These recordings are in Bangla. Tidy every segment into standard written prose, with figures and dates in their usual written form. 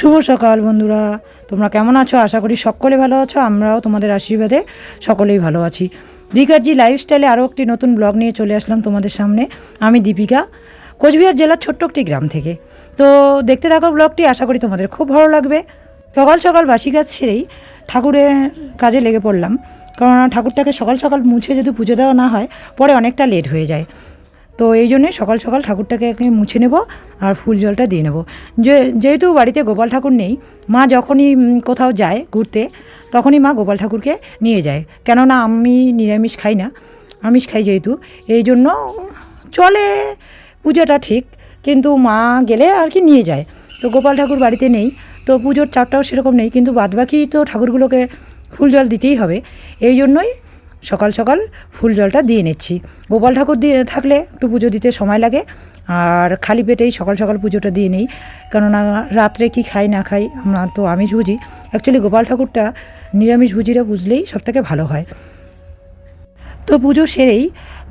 শুভ সকাল বন্ধুরা, তোমরা কেমন আছো? আশা করি সকলে ভালো আছো। আমরাও তোমাদের আশীর্বাদে সকলেই ভালো আছি। দীঘারজি লাইফস্টাইলে আরও একটি নতুন ব্লগ নিয়ে চলে আসলাম তোমাদের সামনে। আমি দীপিকা, কোচবিহার জেলার ছোট্ট একটি গ্রাম থেকে। তো দেখতে থাকো ব্লগটি, আশা করি তোমাদের খুব ভালো লাগবে। সকাল সকাল বাসি কাজ সেরেই ঠাকুরের কাজে লেগে পড়লাম, কারণ ঠাকুরটাকে সকাল সকাল মুছে যদি পুজো দেওয়া না হয় পরে অনেকটা লেট হয়ে যায়। তো এই জন্যে সকাল সকাল ঠাকুরটাকে মুছে নেব আর ফুল জলটা দিয়ে নেব। যেহেতু বাড়িতে গোপাল ঠাকুর নেই, মা যখনই কোথাও যায় ঘুরতে তখনই মা গোপাল ঠাকুরকে নিয়ে যায়, কেননা আমি নিরামিষ খাই না, আমিষ খাই যেহেতু, এই জন্য চলে পুজোটা ঠিক, কিন্তু মা গেলে আর কি নিয়ে যায়। তো গোপাল ঠাকুর বাড়িতে নেই, তো পুজোর চাপটাও সেরকম নেই, কিন্তু বাদবাকি তো ঠাকুরগুলোকে ফুল জল দিতেই হবে, এই জন্যই সকাল সকাল ফুল জলটা দিয়ে নিচ্ছি। গোপাল ঠাকুর দিয়ে থাকলে একটু পুজো দিতে সময় লাগে, আর খালি পেটেই সকাল সকাল পুজোটা দিয়ে নেই, কেননা রাত্রে কি খাই না খাই, আমরা তো আমিষ বুঝি। অ্যাকচুয়ালি গোপাল ঠাকুরটা নিরামিষ ভুজিরা বুঝলেই সবথেকে ভালো হয়। তো পুজো সেরেই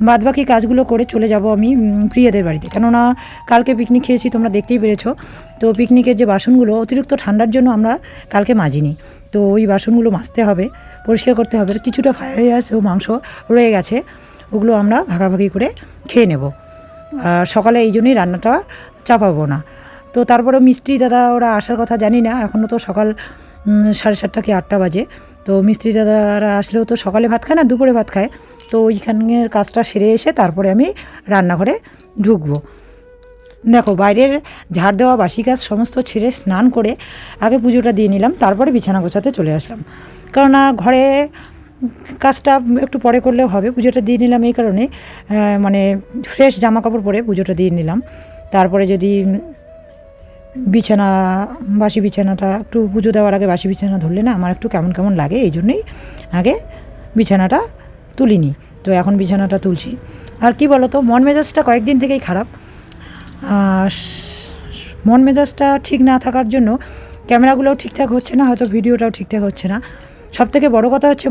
বাদবাকি কাজগুলো করে চলে যাব আমি প্রিয়াদের বাড়িতে, কেননা কালকে পিকনিক খেয়েছি, তোমরা দেখতেই পেরেছো। তো পিকনিকের যে বাসনগুলো অতিরিক্ত ঠান্ডার জন্য আমরা কালকে মাজিনি, তো ওই বাসনগুলো মাজতে হবে, পরিষ্কার করতে হবে। কিছুটা ফ্রাইড রাইস ও মাংস রয়ে গেছে, ওগুলো আমরা ভাগাভাগি করে খেয়ে নেব। সকালে এই জন্যই রান্নাটা চাপাবো না। তো তারপরে মিস্ত্রি দাদা ওরা আসার কথা জানি না, এখনও তো সকাল 7:30 কি 8টা বাজে। তো মিস্ত্রি দাদারা আসলেও তো সকালে ভাত খায় না, দুপুরে ভাত খায়। তো ওইখানের কাজটা সেরে এসে তারপরে আমি রান্নাঘরে ঢুকবো। দেখো, বাইরের ঝাড় দেওয়া বাসি কাজ সমস্ত ছেড়ে স্নান করে আগে পুজোটা দিয়ে নিলাম, তারপরে বিছানা গোছাতে চলে আসলাম, কেননা ঘরে কাজটা একটু পরে করলেও হবে। পুজোটা দিয়ে নিলাম এই কারণে, মানে ফ্রেশ জামা কাপড় পরে পুজোটা দিয়ে নিলাম। তারপরে যদি বাসি বিছানাটা একটু পুজো দেওয়ার আগে বাসি বিছানা ধরলে না আমার একটু কেমন কেমন লাগে, এই জন্যই আগে বিছানাটা তুলিনি। তো এখন বিছানাটা তুলছি। আর কি বলো তো, মন মেজাজটা কয়েকদিন থেকেই খারাপ। মন মেজাজটা ঠিক না থাকার জন্য ক্যামেরাগুলোও ঠিকঠাক হচ্ছে না, হয়তো ভিডিওটাও ঠিকঠাক হচ্ছে না। সবথেকে বড় কথা হচ্ছে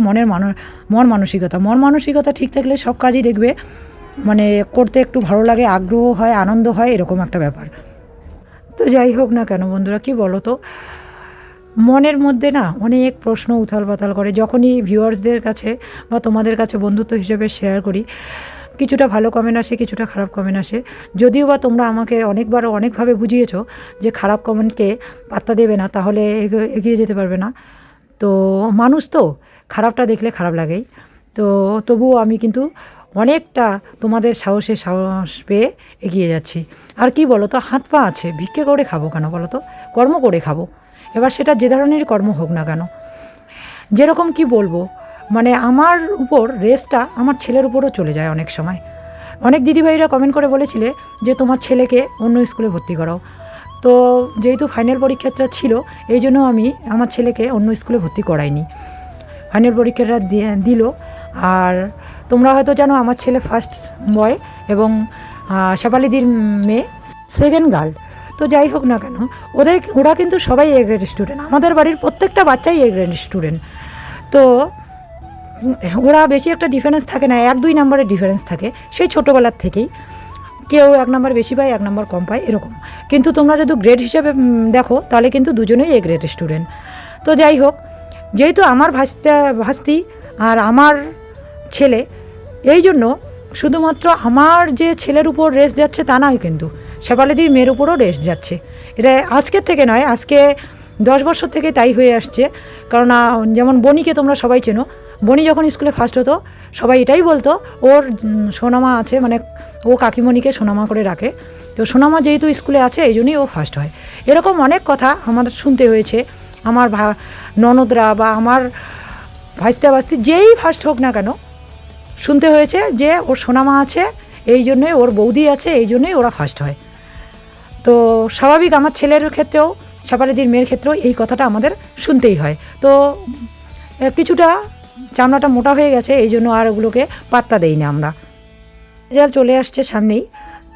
মন মানসিকতা ঠিক থাকলে সব কাজই দেখবে মানে করতে একটু ভালো লাগে, আগ্রহ হয়, আনন্দ হয়, এরকম একটা ব্যাপার। তো যাই হোক না কেন বন্ধুরা, কি বলো তো, মনের মধ্যে না অনেক প্রশ্ন উথাল পাতাল করে যখনই ভিউয়ার্সদের কাছে বা তোমাদের কাছে বন্ধুত্ব হিসেবে শেয়ার করি। কিছুটা ভালো কমেন্ট আসে, কিছুটা খারাপ কমেন্ট আসে। যদিও বা তোমরা আমাকে অনেকবার অনেকভাবে বুঝিয়েছো যে খারাপ কমেন্টকে পাত্তা দেবে না, তাহলে এগিয়ে যেতে পারবে না। তো মানুষ তো খারাপটা দেখলে খারাপ লাগেই। তো তবুও আমি কিন্তু অনেকটা তোমাদের সাহস পেয়ে এগিয়ে যাচ্ছি। আর কি বলো তো, হাত পা আছে, ভিক্ষে করে খাবো কেন বলো তো, কর্ম করে খাবো। এবার সেটা যে ধরনেরই কর্ম হোক না কেন, যেরকম কি বলবো, মানে আমার উপর রেসটা আমার ছেলের উপরও চলে যায় অনেক সময়। অনেক দিদিভাইরা কমেন্ট করে বলেছিলে যে তোমার ছেলেকে অন্য স্কুলে ভর্তি করাও। তো যেহেতু ফাইনাল পরীক্ষাটা ছিল, এই জন্য আমি আমার ছেলেকে অন্য স্কুলে ভর্তি করাইনি। ফাইনাল পরীক্ষাটা দিল। আর তোমরা হয়তো জানো আমার ছেলে ফার্স্ট বয় এবং শেফালিদির মেয়ে সেকেন্ড গার্ল। তো যাই হোক না কেন, ওরা কিন্তু সবাই এ গ্রেড স্টুডেন্ট, আমাদের বাড়ির প্রত্যেকটা বাচ্চাই এ গ্রেড স্টুডেন্ট। তো ওরা বেশি একটা ডিফারেন্স থাকে না, 1-2 নাম্বারের ডিফারেন্স থাকে সেই ছোটোবেলার থেকেই। কেউ 1 নাম্বার বেশি পায়, 1 নাম্বার কম পায়, এরকম। কিন্তু তোমরা যদি গ্রেড হিসেবে দেখো তাহলে কিন্তু দুজনেই এ গ্রেড স্টুডেন্ট। তো যাই হোক, যেহেতু আমার ভাস্তি আর আমার ছেলে, এই জন্য শুধুমাত্র আমার যে ছেলের উপর রেস যাচ্ছে তা নয়, কিন্তু শেফালিদির মেয়ের উপরও রেস যাচ্ছে। এটা আজকের থেকে নয়, আজকে 10 বছর থেকে তাই হয়ে আসছে। কারণ যেমন বনিকে তোমরা সবাই চেনো, বনি যখন স্কুলে ফার্স্ট হতো সবাই এটাই বলতো ওর সোনামা আছে, মানে ও কাকিমণিকে সোনামা করে রাখে। তো সোনামা যেহেতু স্কুলে আছে এই জন্যই ও ফার্স্ট হয়। এরকম অনেক কথা আমাদের শুনতে হয়েছে। আমার ননদরা বা আমার ভাস্তি যেই ফার্স্ট হোক না কেন, শুনতে হয়েছে যে ওর সোনামা আছে এই জন্যই, ওর বৌদি আছে এই জন্যই ওরা ফার্স্ট হয়। তো স্বাভাবিক আমার ছেলের ক্ষেত্রেও, শেফালিদির মেয়ের ক্ষেত্রেও এই কথাটা আমাদের শুনতেই হয়। তো কিছুটা চামড়াটা মোটা হয়ে গেছে, এই জন্য আর ওগুলোকে পাত্তা দেই না আমরা। রেজাল্ট চলে আসছে সামনেই।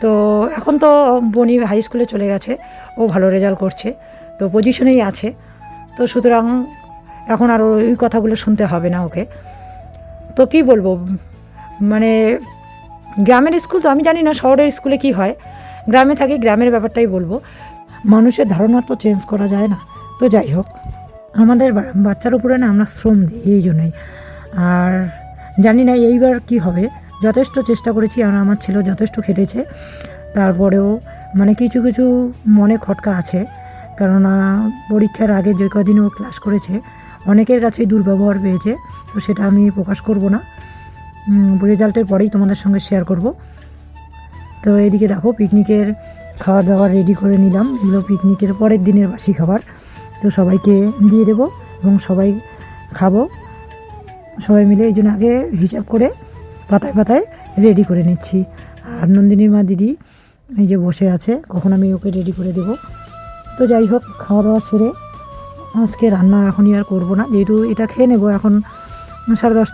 তো এখন তো বনি হাই স্কুলে চলে গেছে, ও ভালো রেজাল্ট করছে, তো পজিশনেই আছে। তো সুতরাং এখন আর ওই কথাগুলো শুনতে হবে না ওকে। তো কী বলবো, মানে গ্রামের স্কুল তো আমি জানি না শহরের স্কুলে কি হয়, গ্রামে থাকি, গ্রামের ব্যাপারটাই বলবো। মানুষের ধারণা তো চেঞ্জ করা যায় না, তো যাই হোক, আমাদের বাচ্চার উপরে না আমরা শ্রম দিই এই জন্যই। আর জানি না এইবার কি হবে, যথেষ্ট চেষ্টা করেছি আর আমার ছেলে যথেষ্ট খেটেছে, তারপরেও মানে কিছু কিছু মনে খটকা আছে। কেননা পরীক্ষার আগে যে কদিনও ক্লাস করেছে অনেকের কাছেই দুর্ব্যবহার পেয়েছে, তো সেটা আমি প্রকাশ করব না, রেজাল্টের পরেই তোমাদের সঙ্গে শেয়ার করব। তো এদিকে দেখো পিকনিকের খাওয়া দাওয়া রেডি করে নিলাম, এগুলো পিকনিকের পরের দিনের বাসি খাবার, তো সবাইকে দিয়ে দেবো এবং সবাই খাবো সবাই মিলে। এই জন্য আগে হিসাব করে পাতায় পাতায় রেডি করে নিচ্ছি। আর নন্দিনীর মা দিদি এই যে বসে আছে, কখন আমি ওকে রেডি করে দেবো। তো যাই হোক, খাওয়া দাওয়া সেরে আজকে রান্না এখনই আর করবো না, যেহেতু এটা খেয়ে নেবো, এখন 10:30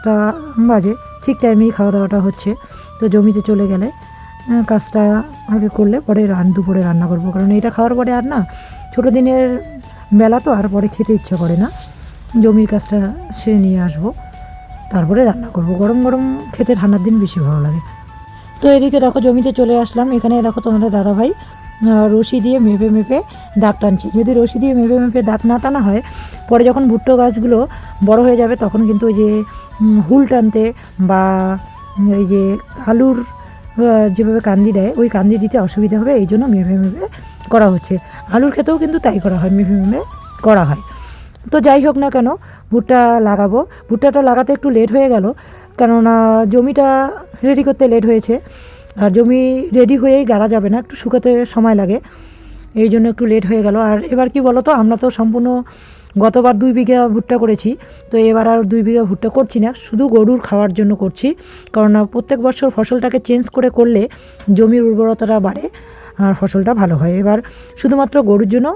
বাজে, ঠিক টাইমেই খাওয়া দাওয়াটা হচ্ছে। তো জমিতে চলে গেলে কাজটা আগে করলে পরে দুপুরে রান্না করবো, কারণ এটা খাওয়ার পরে আর না ছোটো দিনের বেলা তো আর পরে খেতে ইচ্ছা করে না, জমির কাজটা সেরে নিয়ে আসবো, তারপরে রান্না করব। গরম গরম খেতে ঠান্ডার দিন বেশি ভালো লাগে। তো এদিকে দেখো জমিতে চলে আসলাম, এখানে দেখো তোমাদের দাদাভাই রশি দিয়ে মেপে মেপে দাগ টানছে। যদি রশি দিয়ে মেপে মেপে দাগ না টানা হয়, পরে যখন ভুট্টো গাছগুলো বড় হয়ে যাবে তখন কিন্তু ওই যে হুল টানতে বা ওই যে আলুর যেভাবে কান্দি দেয় ওই কান্দি দিতে অসুবিধা হবে, এই জন্য মেপে মেপে করা হচ্ছে। আলুর ক্ষেতেও কিন্তু তাই করা হয়, মেপে মেপে করা হয়। তো যাই হোক না কেন, ভুট্টা লাগাবো। ভুট্টাটা লাগাতে একটু লেট হয়ে গেল, কেননা জমিটা রেডি করতে লেট হয়েছে, আর জমি রেডি হয়েই গাড়া যাবে না, একটু শুকাতে সময় লাগে, এই জন্য একটু লেট হয়ে গেল। আর এবার কি বলো তো, আমরা তো সম্পূর্ণ গতবার 2 বিঘা ভুট্টা করেছি, তো এবার আর 2 বিঘা ভুট্টা করছি না, শুধু গরুর খাওয়ার জন্য করছি। কারণ প্রত্যেক বছর ফসলটাকে চেঞ্জ করে করলে জমির উর্বরতাটা বাড়ে আর ফসলটা ভালো হয়। এবার শুধুমাত্র গরুর জন্য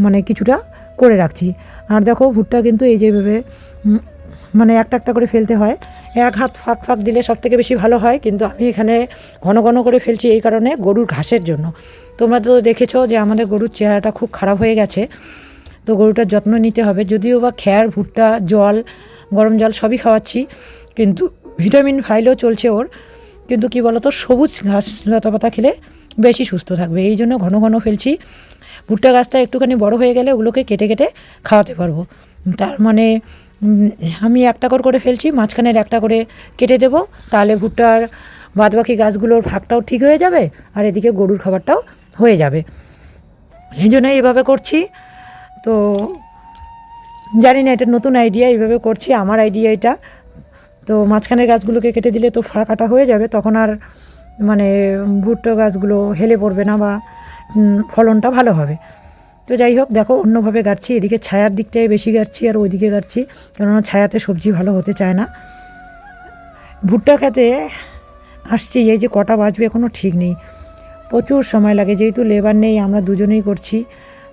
মানে কিছুটা করে রাখছি। আর দেখো ভুট্টা কিন্তু এই যেভাবে মানে একটা একটা করে ফেলতে হয়, এক হাত ফাঁক ফাঁক দিলে সব থেকে বেশি ভালো হয়, কিন্তু আমি এখানে ঘন ঘন করে ফেলছি এই কারণে, গরুর ঘাসের জন্য। তোমরা তো দেখেছো যে আমাদের গরুর চেহারাটা খুব খারাপ হয়ে গেছে, তো গরুটার যত্ন নিতে হবে। যদিও বা খ্যার, ভুট্টা, জল, গরম জল সবই খাওয়াচ্ছি, কিন্তু ভিটামিন ফাইলও চলছে ওর, কিন্তু কি বলতো, সবুজ ঘাস লতা পাতা খেলে বেশি সুস্থ থাকবে, এই জন্য ঘন ঘন ফেলছি। ভুট্টা গাছটা একটুখানি বড় হয়ে গেলে ওগুলোকে কেটে কেটে খাওয়াতে পারবো। তার মানে আমি একটা করে ফেলছি, মাঝখানের একটা করে কেটে দেবো, তাহলে ভুট্টার বাদবাকি গাছগুলোর ফাঁকটাও ঠিক হয়ে যাবে আর এদিকে গরুর খাবারটাও হয়ে যাবে, এই জন্য এইভাবে করছি। তো জানি না, এটা নতুন আইডিয়া, এইভাবে করছি, আমার আইডিয়া এটা। তো মাঝখানের গাছগুলোকে কেটে দিলে তো ফাঁকাটা হয়ে যাবে, তখন আর মানে ভুট্টা গাছগুলো হেলে পড়বে না বা ফলনটা ভালো হবে। তো যাই হোক, দেখো অন্যভাবে গাড়ছি, এদিকে ছায়ার দিকটায় বেশি গাড়ছি আর ওইদিকে গাড়ছি, কেননা ছায়াতে সবজি ভালো হতে চায় না। ভুট্টা খেতে আসছি, এই যে কটা বাজবে এখনও ঠিক নেই, প্রচুর সময় লাগে, যেহেতু লেবার নেই, আমরা দুজনেই করছি,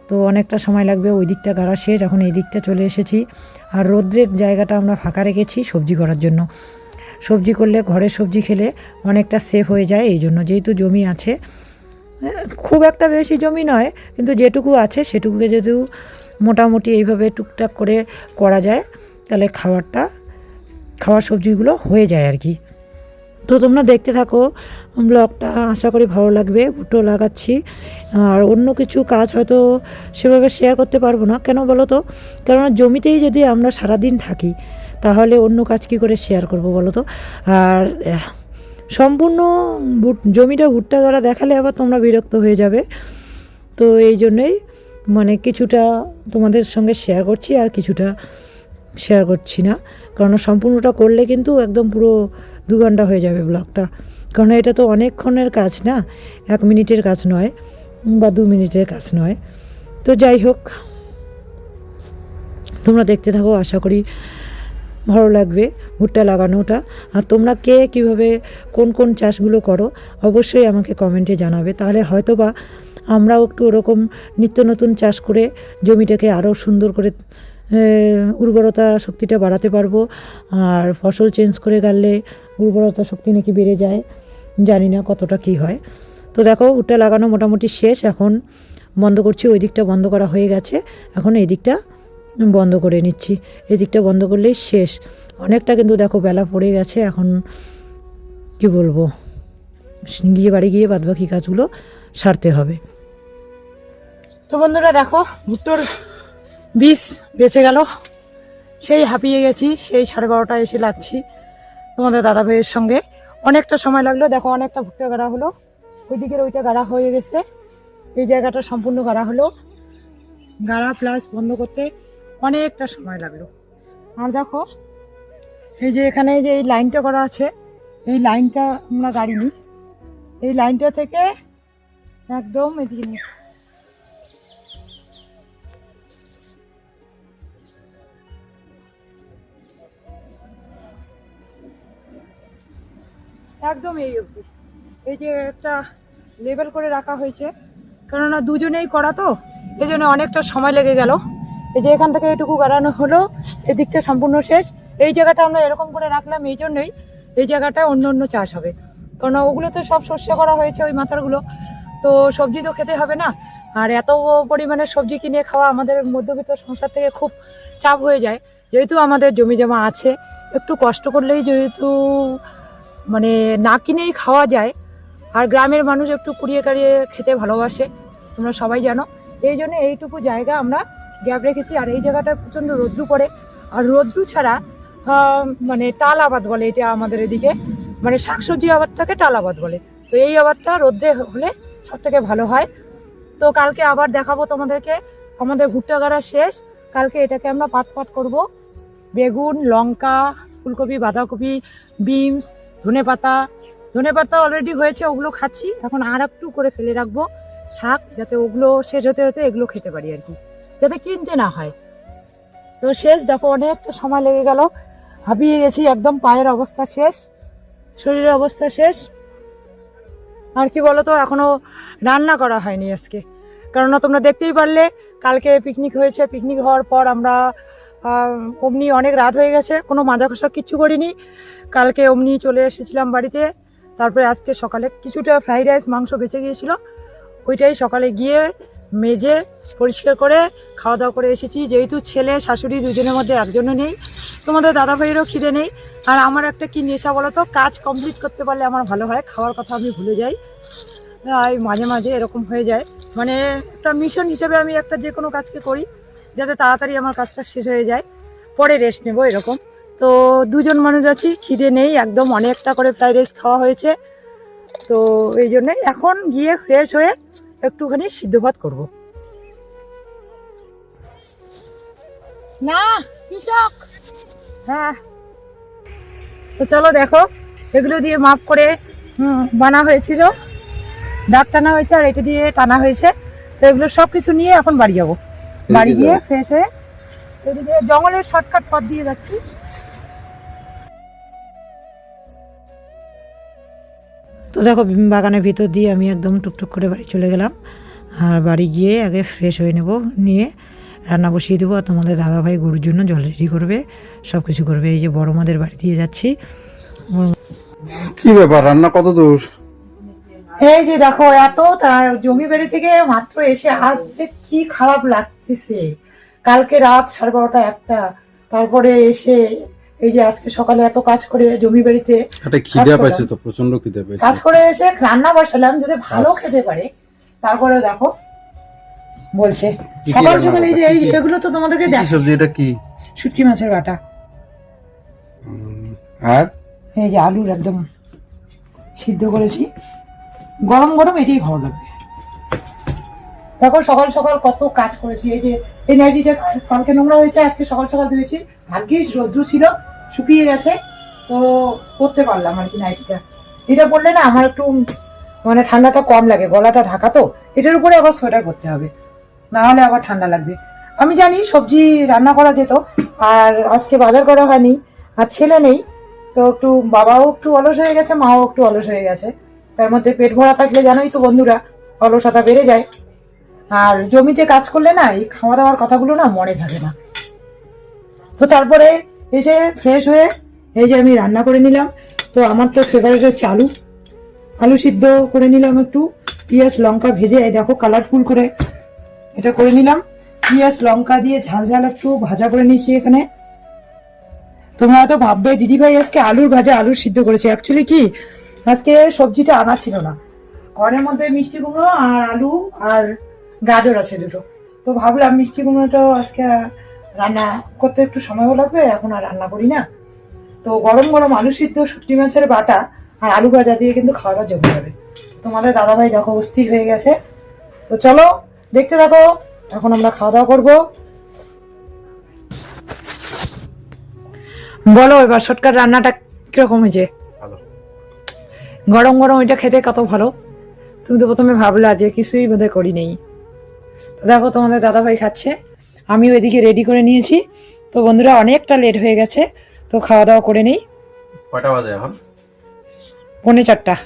তো অনেকটা সময় লাগবে। ওই দিকটা গাড়া শেষ, এখন এই দিকটা চলে এসেছি। আর রোদ্রের জায়গাটা আমরা ফাঁকা রেখেছি সবজি করার জন্য। সবজি করলে ঘরের সবজি খেলে অনেকটা সেফ হয়ে যায়, এই জন্য। যেহেতু জমি আছে, খুব একটা বেশি জমি নয়, কিন্তু যেটুকু আছে সেটুকুকে যদি মোটামুটি এইভাবে টুকটাক করে করা যায়, তাহলে খাওয়ার সবজিগুলো হয়ে যায় আর কি। তো তোমরা দেখতে থাকো ব্লগটা, আশা করি ভালো লাগবে। ভুট্টো লাগাচ্ছি, আর অন্য কিছু কাজ হয়তো সেভাবে শেয়ার করতে পারবো না, কেন বলো তো, কেননা জমিতেই যদি আমরা সারাদিন থাকি তাহলে অন্য কাজ কী করে শেয়ার করব বলো তো। আর সম্পূর্ণ জমিটা ভুট্টা গাড়া দেখালে আবার তোমরা বিরক্ত হয়ে যাবে, তো এই জন্যই মানে কিছুটা তোমাদের সঙ্গে শেয়ার করছি আর কিছুটা শেয়ার করছি না, কারণ সম্পূর্ণটা করলে কিন্তু একদম পুরো 2 ঘন্টা হয়ে যাবে ব্লগটা, কারণ এটা তো অনেকক্ষণের কাজ না, 1 মিনিটের কাজ নয় বা 2 মিনিটের কাজ নয়। তো যাই হোক, তোমরা দেখতে থাকো, আশা করি ভালো লাগবে ভুট্টা লাগানোটা। আর তোমরা কে কীভাবে কোন কোন চাষগুলো করো অবশ্যই আমাকে কমেন্টে জানাবে, তাহলে হয়তো বা আমরাও একটু ওরকম নিত্য নতুন চাষ করে জমিটাকে আরও সুন্দর করে উর্বরতা শক্তিটা বাড়াতে পারবো। আর ফসল চেঞ্জ করে গাড়লে উর্বরতা শক্তি নাকি বেড়ে যায়, জানি না কতটা কী হয়। তো দেখো ভুট্টা লাগানো মোটামুটি শেষ, এখন বন্ধ করছি। ওই দিকটা বন্ধ করা হয়ে গেছে, এখন এই দিকটা বন্ধ করে নিচ্ছি, এই দিকটা বন্ধ করলেই শেষ। অনেকটা কিন্তু দেখো বেলা পড়ে গেছে, এখন কি বলবো, বাড়ি গিয়ে বাদবাকি কাজগুলো সারতে হবে। তো বন্ধুরা দেখো ভুট্টোর বিষ বেঁচে গেল, সেই হাঁপিয়ে গেছি, সেই 12:30 এসে লাগছি তোমাদের দাদা ভাইয়ের সঙ্গে। অনেকটা সময় লাগলো, দেখো অনেকটা ভুট্টা গাড়া হলো, ওইদিকের ওইটা গাড়া হয়ে গেছে, এই জায়গাটা সম্পূর্ণ গাড়া হলো, গাড়া প্লাস বন্ধ করতে অনেকটা সময় লাগলো। আর দেখো এই যে এখানে যে এই লাইনটা করা আছে, এই লাইনটা আমরা গাড়িনি, এই লাইনটা থেকে একদম এদিকে নিয়ে একদম এই অবধি, এই যে একটা লেবেল করে রাখা হয়েছে, কেননা দুজনেই করা তো, এই জন্য অনেকটা সময় লেগে গেল। এই যে এখান থেকে এটুকু গাড়ানো হলো, এদিকটা সম্পূর্ণ শেষ। এই জায়গাটা আমরা এরকম করে রাখলাম এই জন্যই, এই জায়গাটায় অন্য অন্য চাষ হবে, কারণ ওগুলোতে সব শস্য করা হয়েছে ওই মাথারগুলো, তো সবজি তো খেতে হবে না। আর এত পরিমাণে সবজি কিনে খাওয়া আমাদের মধ্যবিত্ত সংসার থেকে খুব চাপ হয়ে যায়, যেহেতু আমাদের জমি জমা আছে, একটু কষ্ট করলেই যেহেতু মানে না কিনেই খাওয়া যায়। আর গ্রামের মানুষ একটু কুড়িয়ে কাড়িয়ে খেতে ভালোবাসে, তোমরা সবাই জানো, এই জন্য এইটুকু জায়গা আমরা গ্যাপ রেখেছি। আর এই জায়গাটা প্রচণ্ড রৌদ্র পড়ে, আর রৌদ্র ছাড়া মানে টাল আবাদ বলে এটা আমাদের এদিকে, মানে শাকসবজি আবাদটাকে টাল আবাদ বলে। তো এই আবাদটা রোদ্রে হলে সব থেকে ভালো হয়। তো কালকে আবার দেখাবো তোমাদেরকে, আমাদের ভুট্টা গাড়া শেষ, কালকে এটাকে আমরা পাট পাট করবো, বেগুন, লঙ্কা, ফুলকপি, বাঁধাকপি, বিনস, ধনে পাতা অলরেডি হয়েছে, ওগুলো খাচ্ছি, এখন আর একটু করে ফেলে রাখবো শাক, যাতে ওগুলো শেষ হতে হতে এগুলো খেতে পারি আর কি, যাতে কিনতে না হয়। তো শেষ, দেখো অনেকটা সময় লেগে গেল, হাঁপিয়ে গেছি একদম, পায়ের অবস্থা শেষ, শরীরের অবস্থা শেষ। আর কি বলতো, এখনো রান্না করা হয়নি আজকে, কেননা তোমরা দেখতেই পারলে কালকে পিকনিক হয়েছে, পিকনিক হওয়ার পর আমরা অমনি অনেক রাত হয়ে গেছে, কোনো মাজা কষা কিচ্ছু করিনি, কালকে অমনি চলে এসেছিলাম বাড়িতে। তারপরে আজকে সকালে কিছুটা ফ্রাইড রাইস মাংস বেঁচে গিয়েছিল, ওইটাই সকালে গিয়ে মেজে পরিষ্কার করে খাওয়া দাওয়া করে এসেছি। যেহেতু ছেলে শাশুড়ি দুজনের মধ্যে একজনও নেই, তোমাদের দাদা ভাইয়েরও খিদে নেই। আর আমার একটা কি নেশা বলো তো, কাজ কমপ্লিট করতে পারলে আমার ভালো হয়, খাওয়ার কথা আমি ভুলে যাই, মাঝে মাঝে এরকম হয়ে যায়, মানে একটা মিশন হিসেবে আমি একটা যে কোনো কাজকে করি যাতে তাড়াতাড়ি আমার কাজটা শেষ হয়ে যায়, পরে রেস্ট নেবো এরকম। তো দুজন মানুষ আছি, খিদে নেই একদম, অনেকটা করে ফ্রাইড রাইস খাওয়া হয়েছে, তো এই জন্যে এখন গিয়ে ফ্রেশ হয়ে একটুখানি সিদ্ধ ভাত করবো। না কৃষক, হ্যাঁ, তো চলো দেখো, এগুলো দিয়ে মাপ করে বানা হয়েছিল, দাগ টানা হয়েছে, আর এটা দিয়ে টানা হয়েছে। তো এগুলো সব কিছু নিয়ে এখন বাড়ি যাবো, বাড়ি গিয়ে ফ্রেশ হয়ে এদিকে জঙ্গলের শর্টকাট পথ দিয়ে যাচ্ছি। তো দেখো বাগানের ভিতর দিয়ে আমি একদম টুকটুক করে বাড়ি চলে গেলাম, আর বাড়ি গিয়ে আগে ফ্রেশ হয়ে নেব, নিয়ে রান্না বসিয়ে দেবো। আর তোমাদের দাদাভাই গরুর জন্য জল রেডি করবে, সব কিছু করবে। এই যে বড় মাদের বাড়ি দিয়ে যাচ্ছি। কি ব্যাপার, রান্না কত দূর? এই যে দেখো, এত তার জমি বাড়ি থেকে মাত্র এসে আজ যে কি খারাপ লাগতেছে, কালকে রাত 12:30 1টা, তারপরে এসে এই যে আজকে সকালে এত কাজ করে জমি বাড়িতে একটা খিদে পাইছে, তো প্রচন্ড খিদে পাইছে, কাজ করে এসে রান্না বসালাম যদি ভালো খেতে পারে। তারপরে দেখো বলছে সকাল সকাল এই যে এগুলো তো তোমাদেরকে দেখ, সবজি এটা কি? শুটকি মাছের বাটা, আর এই যে আলুর একদম সিদ্ধ করেছি, গরম গরম এটাই ভালো লাগবে। দেখো সকাল সকাল কত কাজ করেছি, এই যে এই নাইটিটা কালকে নোংরা হয়েছে, আজকে সকাল সকাল ধুয়েছি, ভাগ্যিস রৌদ্র ছিল, শুকিয়ে গেছে, তো পরতে পারলাম আর কি নাইটিটা। এটা পরলে না আমার একটু মানে ঠান্ডাটা কম লাগে, গলাটা ঢাকা তো, এটার উপরে আবার সোয়েটার করতে হবে, না হলে আবার ঠান্ডা লাগবে। আমি জানি সবজি রান্না করা যেত, আর আজকে বাজার করা হয়নি, আর ছেলে নেই, তো একটু বাবাও একটু অলস হয়ে গেছে, মাও একটু অলস হয়ে গেছে, তার মধ্যে পেট ভরা থাকলে জানোই তো বন্ধুরা, অলসতা বেড়ে যায়। আর জমিতে কাজ করলে না এই খাওয়া দাওয়ার কথাগুলো না মনে থাকে না। তো তারপরে এসে ফ্রেশ হয়ে এই যে আমি রান্না করে নিলাম। তো আমার তো ফেভারিট হচ্ছে আলু সিদ্ধ করে নিলাম, একটু পেঁয়াজ লঙ্কা ভেজে, এই দেখো কালারফুল করে এটা করে নিলাম, পেঁয়াজ লঙ্কা দিয়ে ঝাল ঝাল একটু ভাজা করে নিয়েছি এখানে। তোমরা হয়তো ভাববে দিদিভাই আজকে আলুর ভাজা আলুর সিদ্ধ করেছে, অ্যাকচুয়ালি কি আজকে সবজিটা আনা ছিল না, ঘরের মধ্যে মিষ্টি কুমড়ো আর আলু আর গাজর আছে দুটো, তো ভাবলাম মিষ্টি কুমড়োটাও আজকে রান্না করতে একটু সময়ও লাগবে, এখন আর রান্না করি না। তো গরম গরম আলু সিদ্ধ, শুটকি মাছের বাটা আর আলু ভাজা দিয়ে কিন্তু খাওয়াটা জমে যাবে। তোমাদের দাদাভাই দেখো অস্থির হয়ে গেছে। তো চলো দেখতে থাকো, এখন আমরা খাওয়া দাওয়া করবো। বলো এবার শর্টকাট রান্নাটা কিরকম হয়েছে? গরম গরম এটা খেতে কত ভালো। তুমি তো প্রথমে ভাবলা যে কিছুই বোধহয় করি নেই। তো দেখো তোমাদের দাদাভাই খাচ্ছে, আমিও এদিকে রেডি করে নিয়েছি। তো বন্ধুরা অনেকটা লেট হয়ে গেছে, তো খাওয়া দাওয়া করে নেই। কয়টা বাজে এখন? 4:45,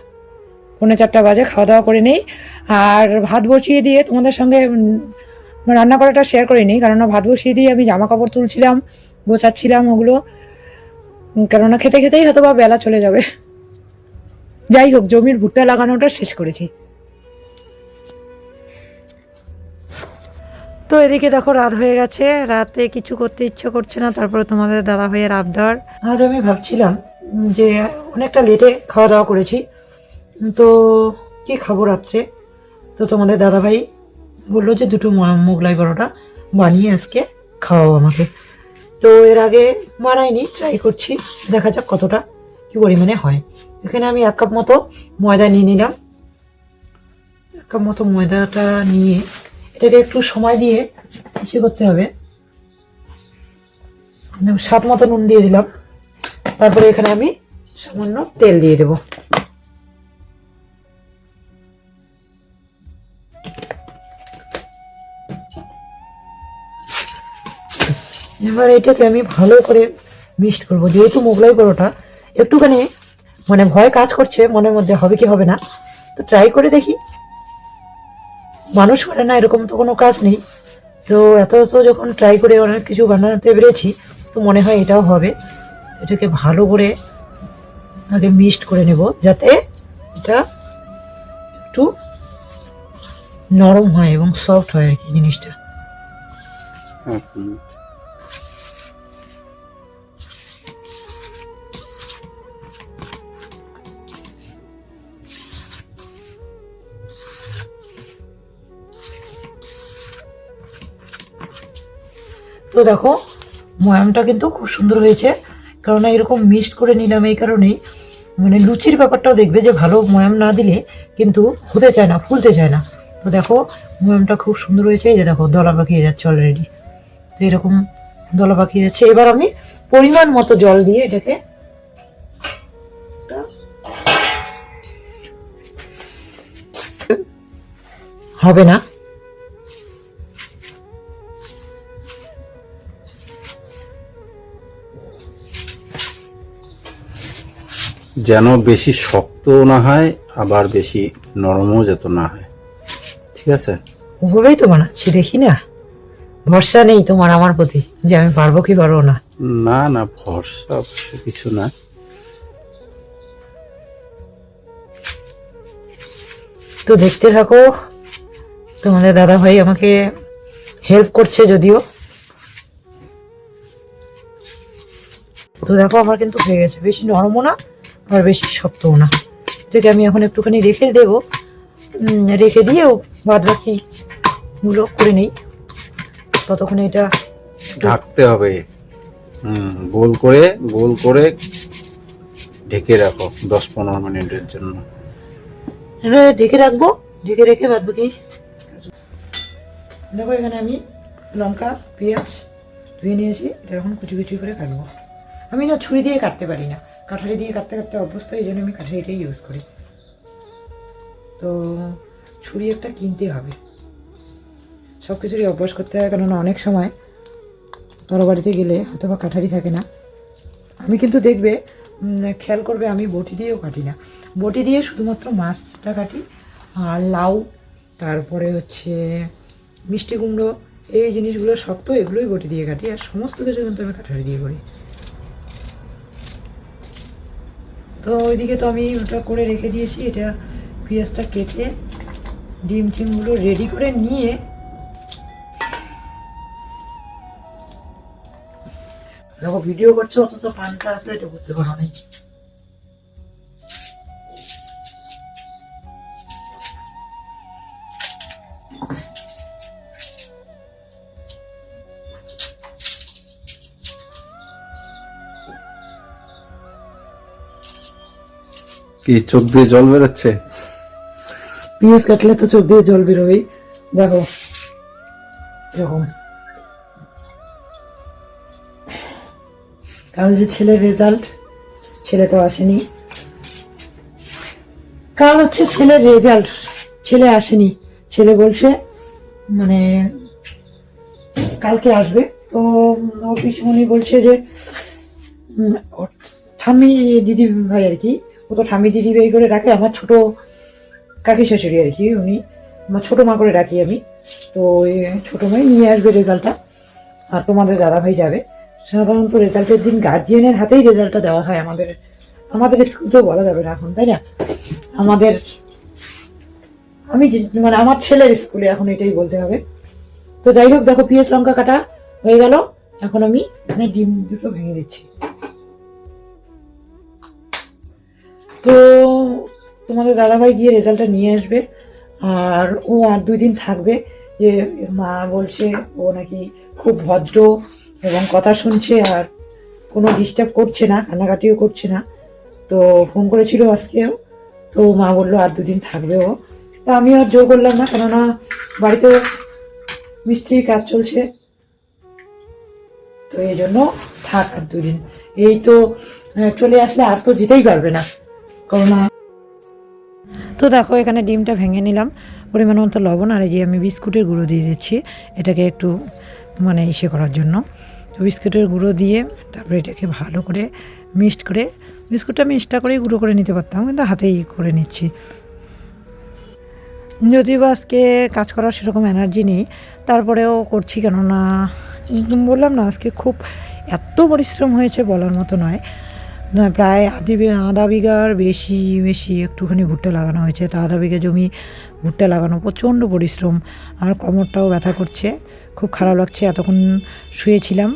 4:45 বাজে, খাওয়া দাওয়া করে নেই। আর ভাত বসিয়ে দিয়ে তোমাদের সঙ্গে রান্না করাটা শেয়ার করে নিই, কেননা ভাত বসিয়ে দিয়ে আমি জামা কাপড় তুলছিলাম, গোছাচ্ছিলাম ওগুলো, কেননা খেতে খেতেই হয়তো বা বেলা চলে যাবে। যাই হোক, জমির ভুট্টা লাগানোটা শেষ করেছি। তো এদিকে দেখো রাত হয়ে গেছে, রাতে কিছু করতে ইচ্ছে করছে না, তারপরে তোমাদের দাদা ভাইয়ের আবদার। আজ আমি ভাবছিলাম যে অনেকটা লেটে খাওয়া দাওয়া করেছি, তো কি খাবো রাত্রে। তো তোমাদের দাদা ভাই বললো যে দুটো মোগলাই পরোটা বানিয়ে আজকে খাওয়াও আমাকে। তো এর আগে বানাইনি, ট্রাই করছি, দেখা যাক কতটা কি পরিমাণে হয়। এখানে আমি 1 কাপ মতো ময়দা নিয়ে নিলাম। 1 কাপ মতো ময়দাটা নিয়ে এটাকে একটু সময় দিয়ে ইসে করতে হবে। স্বাদ মতো নুন দিয়ে দিলাম, তারপরে এখানে আমি সামান্য তেল দিয়ে দেব। এবার এটাকে আমি ভালো করে মিক্সড করবো। যেহেতু মোগলাই পরোটা, একটুখানি মানে ভয় কাজ করছে মনের মধ্যে, হবে কি হবে না, তো ট্রাই করে দেখি। মানুষ করে না এরকম তো কোনো কাজ নেই। তো এত যখন ট্রাই করে অনেক কিছু বানাতে পেরেছি, তো মনে হয় এটাও হবে। এটাকে ভালো করে আগে মিক্সড করে নেব, যাতে এটা একটু নরম হয় এবং সফট হয় আর কি জিনিসটা। তো দেখো ময়ামটা কিন্তু খুব সুন্দর হয়েছে, কারণ এরকম মিক্সড করে নিলাম এই কারণেই। মানে লুচির ব্যাপারটাও দেখবে যে ভালো ময়াম না দিলে কিন্তু হতে চায় না, ফুলতে চায় না। তো দেখো ময়ামটা খুব সুন্দর হয়েছে, এই যে দেখো দলা পাকিয়ে যাচ্ছে অলরেডি। তো এরকম দলা পাকিয়ে যাচ্ছে। এবার আমি পরিমাণ মতো জল দিয়ে এটাকে হবে না, যেন বেশি শক্ত না হয়, আবার বেশি নরমও যত না হয়। ঠিক আছে, ওভাবেই তো বানাচ্ছি, দেখি না, ভরসা নেই তোমার আমার প্রতি যে আমি পারবো কি পারবো না। না না, ভরসা অবশ্য কিছু না। তো দেখতে থাকো, তোমাদের দাদা ভাই আমাকে হেল্প করছে যদিও। তো দেখো আমার কিন্তু হয়ে গেছে, বেশি নরমও না আর বেশি শক্তও না। এটাকে আমি এখন একটুখানি রেখে দেবো, রেখে দিয়েও বাদ বাকি গুলো করে নেই। ততক্ষণে এটা ঢাকতে হবে। গোল করে ঢেকে রাখো 10-15 মিনিটের জন্য। এটা ঢেকে রাখবো, ঢেকে রেখে বাদ বাকি। দেখো এখানে আমি লঙ্কা পেঁয়াজ ধুয়ে নিয়েছি, এটা এখন কুচি কুচি করে কাটবো। আমি না ছুরি দিয়ে কাটতে পারি না, কাঠারি দিয়ে কাটতে কাটতে অভ্যস্ত, এই জন্য আমি কাঠারিটাই ইউজ করি। তো ছুরি একটা কিনতে হবে, সব কিছুরই অভ্যাস করতে হয়, কেননা অনেক সময় বড় বাড়িতে গেলে হয়তো বা কাঠারি থাকে না। আমি কিন্তু দেখবে খেয়াল করবে আমি বটি দিয়েও কাটি না, বটি দিয়ে শুধুমাত্র মাছটা কাটি, আর লাউ, তারপরে হচ্ছে মিষ্টি কুমড়ো, এই জিনিসগুলো শক্ত, এগুলোই বটি দিয়ে কাটি, আর সমস্ত কিছু কিন্তু আমি কাঠারি দিয়ে করি। তো ওইদিকে তো আমি ওটা করে রেখে দিয়েছি, এটা পেঁয়াজটা কেটে ডিম টিমগুলো রেডি করে নিয়ে দেখো ভিডিও করছো অথচ পানটা আসলে এটা বুঝতে পারো না। কি চোখ দিয়ে জল বেরোচ্ছে? পিএস কাটলে তো চোখ দিয়ে জল বেরোবেই। দেখো এরকম। কাল যে ছেলের রেজাল্ট, ছেলে তো আসেনি। কাল হচ্ছে ছেলের রেজাল্ট, ছেলে আসেনি। ছেলে বলছে মানে কালকে আসবে। তো ওর পিসমণি বলছে যে ওর ঠাম্মি দিদি ভাই আর কি, ও তো ঠাম্মি দিদি ভাই করে ডাকে, আমার ছোট কাকি শাশুড়ি আর কি, উনি আমার ছোটো মা করে ডাকি আমি। তো ওই ছোটো ভাই নিয়ে আসবে রেজাল্টটা, আর তোমাদের দাদা ভাই যাবে। সাধারণত রেজাল্টের দিন গার্জিয়ানের হাতেই রেজাল্টটা দেওয়া হয় আমাদের। আমাদের স্কুল তো বলা যাবে না এখন, তাই না? আমাদের আমি মানে আমার ছেলের স্কুলে এখন এটাই বলতে হবে। তো যাই হোক, দেখো পিঁয়াজ লঙ্কা কাটা হয়ে গেল। এখন আমি এখানে ডিম দুটো ভেঙে দিচ্ছি। তো তোমাদের দাদাভাই গিয়ে রেজাল্টটা নিয়ে আসবে, আর ও আর 2 দিন থাকবে। যে মা বলছে ও নাকি খুব ভদ্র এবং কথা শুনছে, আর কোনো ডিস্টার্ব করছে না, কান্নাকাটিও করছে না। তো ফোন করেছিল আজকেও, তো মা বললো আর 2 দিন থাকবে ও। তা আমি আর জোর করলাম না, কেননা বাড়িতে মিস্ত্রির কাজ চলছে, তো এই জন্য থাক আর 2 দিন। এই তো চলে আসলে আর তো যেতেই পারবে না, করোনা। তো দেখো এখানে ডিমটা ভেঙে নিলাম, পরিমাণ মতো লবণ, আর এই যে আমি বিস্কুটের গুঁড়ো দিয়ে দিচ্ছি এটাকে একটু মানে ইসে করার জন্য। তো বিস্কুটের গুঁড়ো দিয়ে তারপরে এটাকে ভালো করে মিক্সড করে, বিস্কুটটা আমি এক্সট্রা করেই গুঁড়ো করে নিতে পারতাম, কিন্তু হাতেই করে নিচ্ছি। যদিও বা আজকে কাজ করার সেরকম এনার্জি নেই, তারপরেও করছি, কেননা বললাম না আজকে খুব এত পরিশ্রম হয়েছে বলার মতো নয়। প্রায় আধা বিঘার বেশি একটুখানি ভুট্টা লাগানো হয়েছে। তা আধা বিঘা জমি ভুট্টা লাগানো, প্রচণ্ড পরিশ্রম, আর কোমরটাও ব্যথা করছে, খুব খারাপ লাগছে। এতক্ষণ শুয়েছিলাম,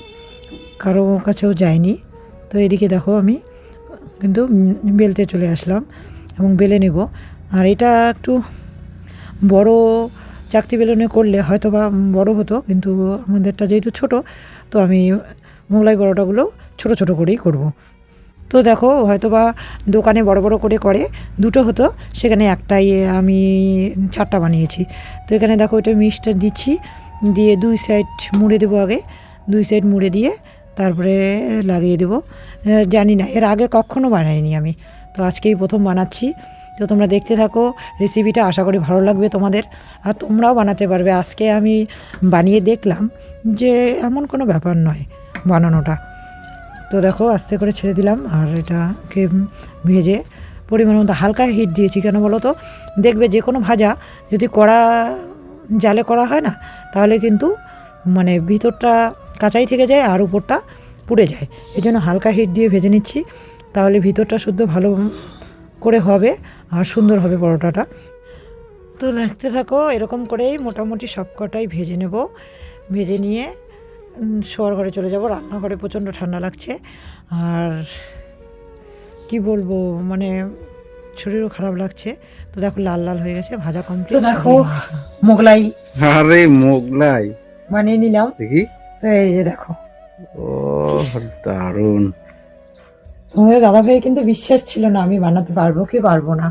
কারো কাছেও যায়নি। তো এদিকে দেখো আমি কিন্তু বেলতে চলে আসলাম এবং বেলে নেব। আর এটা একটু বড় চাকতি বেলনে করলে হয়তো বা বড় হতো, কিন্তু আমাদেরটা যেহেতু ছোট, তো আমি মোগলাই পরোটাগুলো ছোট ছোট করেই করব। তো দেখো হয়তো বা দোকানে বড় বড় করে 2টো হতো, সেখানে একটাই আমি 4টা বানিয়েছি। তো এখানে দেখো এটা মিক্সটা দিচ্ছি, দিয়ে 2 সাইড মুড়ে দেবো। আগে 2 সাইড মুড়ে দিয়ে তারপরে লাগিয়ে দেবো। জানি না, এর আগে কখনো বানাইনি আমি, তো আজকেই প্রথম বানাচ্ছি। তো তোমরা দেখতে থাকো রেসিপিটা, আশা করি ভালো লাগবে তোমাদের, আর তোমরাও বানাতে পারবে। আজকে আমি বানিয়ে দেখলাম যে এমন কোনো ব্যাপার নয় বানানোটা। তো দেখো আস্তে করে ছেড়ে দিলাম, আর এটাকে ভেজে পরিমাণ মতো হালকা হিট দিয়েছি। কেন বলো তো, দেখবে যে কোনো ভাজা যদি কড়া জালে করা হয় না, তাহলে কিন্তু মানে ভিতরটা কাঁচাই থেকে যায় আর উপরটা পুড়ে যায়। এই জন্য হালকা হিট দিয়ে ভেজে নিচ্ছি, তাহলে ভিতরটা শুদ্ধ ভালো করে হবে আর সুন্দর হবে পরোটাটা। তো দেখতে থাকো, এরকম করেই মোটামুটি সব কটাই ভেজে নেব। ভেজে নিয়ে শোয়ার ঘরে চলে যাব। রান্নাঘরে প্রচণ্ড ঠান্ডা লাগছে, আর কি বলবো মানে শরীরও খারাপ লাগছে। তো দেখো লাল লাল হয়ে গেছে, ভাজা কমপ্লিট। দেখো মোগলাই, আরে মোগলাই বানিয়ে নিলাম, দেখি। তো এই যে দেখো, ও দারুণ। তোমাদের দাদাভাই কিন্তু বিশ্বাস ছিল না আমি বানাতে পারবো কি পারবো না,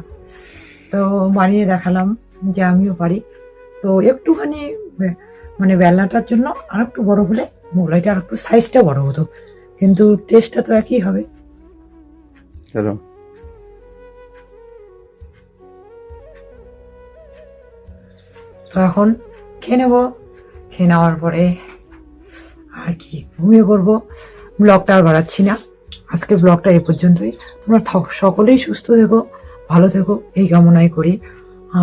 তো বানিয়ে দেখালাম যে আমিও পারি। তো একটুখানি মানে বেলনাটার জন্য আর একটু বড় হলে মোগলাইটা আর একটু সাইজটা বড় হতো, কিন্তু টেস্টটা তো একই হবে। চলো তো এখন খেয়ে নেবো, খেয়ে নেওয়ার পরে আর কি ঘুমিয়ে পড়বো। ব্লগটা আর বাড়াচ্ছি না, আজকে ব্লগটা এ পর্যন্তই। তোমরা সকলেই সুস্থ থেকো, ভালো থেকো, এই কামনাই করি।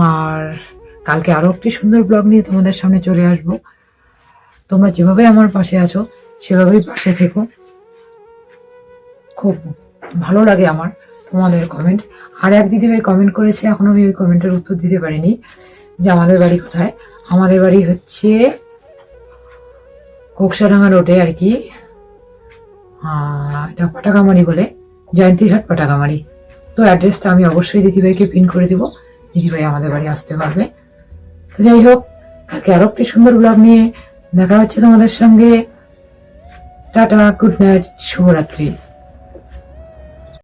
আর কালকে আরও একটি সুন্দর ব্লগ নিয়ে তোমাদের সামনে চলে আসবো। তোমরা যেভাবে আমার পাশে আছো সেভাবেই পাশে থেকো। খুব ভালো লাগে আমার তোমাদের কমেন্ট। আর এক দিদিভাই কমেন্ট করেছে, এখন আমি ওই কমেন্টের উত্তর দিতে পারিনি, যে আমাদের বাড়ি কোথায়। আমাদের বাড়ি হচ্ছে কোকসাডাঙ্গা রোডে আর কি, এটা পাটাকামারি বলে, জয়ন্তীঘাট পাটাকামারি। তো অ্যাড্রেসটা আমি অবশ্যই দিদিভাইকে পিন করে দেবো, দিদিভাই আমাদের বাড়ি আসতে পারবে। তো যাই হোক, কালকে আরো একটি সুন্দর ব্লগ নিয়ে দেখা হচ্ছে তোমাদের সঙ্গে। টাটা, গুড নাইট, শুভরাত্রি।